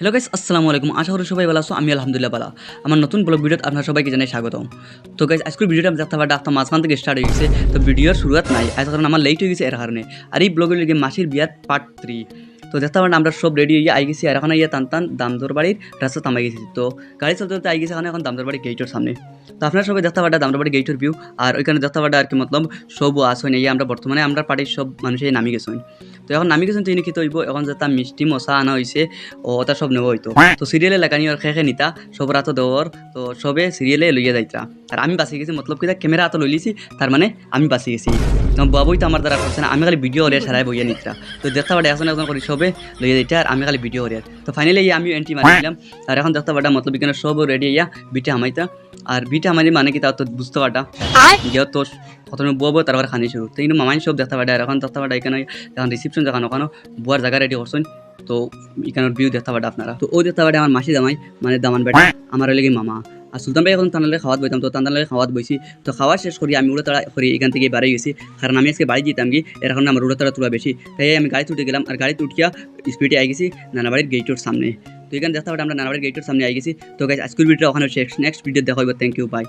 Hello guys, আসসালামু আলাইকুম। আশা করি সবাই ভালো আছো। আমি আলহামদুলিল্লাহ ভালো। আমার নতুন ব্লগ ভিডিওতে আপনার সবাইকে জানাই স্বাগতম। তো গাইস, আজকের ভিডিওটা আমি দেখতে পারটা আপনার মাঝখান থেকে স্টার্ট হয়ে গেছে। তো ভিডিওর শুরুয়াত নাই, এর কারণে আমার লেট হয়ে গেছে এর কারণে। আর এই ব্লগের লিগে মাসির বিয়ার পার্ট 3। তো দেখতে পারেন আমরা সব রেডি হয়ে আই গেছি, আর এখন ইয়ে টান দামদর বাড়ির রাস্তা থামাই গেছি। তো গাড়ি চলতে চলতে আই গেছে এখন দামদর বাড়ির গেটের সামনে। তো আপনারা সবাই দেখতে পারটা দামদর বাড়ির গেটের ভিউ। আর ওইখানে দেখতে পারটা আর কি মতলব সব আসেন এই আমরা বর্তমানে আমরা পার্টির সব মানুষই নামি গেছেন। তো এখন নামি গেছেন তো ইনি কি তৈব এখন যেটা মিষ্টি মশা আনা হয়েছে ও ওটা সব নেব হইতো। তো সিরিয়ালে লাগানি আর খেয়ে নিতা সব রাত দেওয়ার। তো সবে সিরিয়ালে লইয়া যাইতা আর আমি বাঁচি গেছি মতলব কি ক্যামেরা হাতে লইলিছি, তার মানে আমি বাঁচি গেছি। বাবুই তো আমার দ্বারা করছে না, আমি খালি ভিডিও হরিয়ার সারাই বইয়া নিতা। তো দেখতে পারে এখন একজন করি সবে লইয়া যাইতা আর আমি খালি ভিডিও হরিয়ার। তো ফাইনালি আমি এন্ট্রি মারি দিলাম। আর এখন দেখতে পারটা মতলব এখানে সব রেডি ইয়া বিটে হামাইতা। আর বিটে হামাইলে মানে কি তা তো বুঝতে পারটা যেহেতু তো প্রথমে বউ তারপর খানি শুরু। তো কিন্তু মামাই সব দেখতে পারে। আর এখন দেখতে পারে এখানে এখন রিসিপশন দেখানো ওখানে বুয়ার জায়গা রেডি করছেন। তো এখানের ভিউ দেখতে পারে আপনারা। তো ওই দেখতে পারে আমার মাসি জামাই মানে দামান বেটা আমার লেগে মামা। আর সুলতান ভাই এখন তানালে খাওয়াত বইতাম, তো তানালে খাওয়াত বইছি। তো খাওয়া শেষ করি আমি উড়ে তাড়া করি এখান থেকে বাড়ি গেছি, কারণ আমি আজকে বাড়ি যেতাম কি এর কারণে আমার উড়ে তাড়া তোলা বেশি। তাই আমি গাড়ি তুলতে গেলাম আর গাড়ি উঠিয়া স্পিডে আই গেছি নানাবাড়ির গেটের সামনে। তো এখানে দেখতে পারে আমরা নানাবাড়ির গেটের সামনে আই গেছি। তো গাইস, আজকের ভিডিওটা ওখানে শেষ, নেক্সট ভিডিও দেখা হইব। Thank you, by.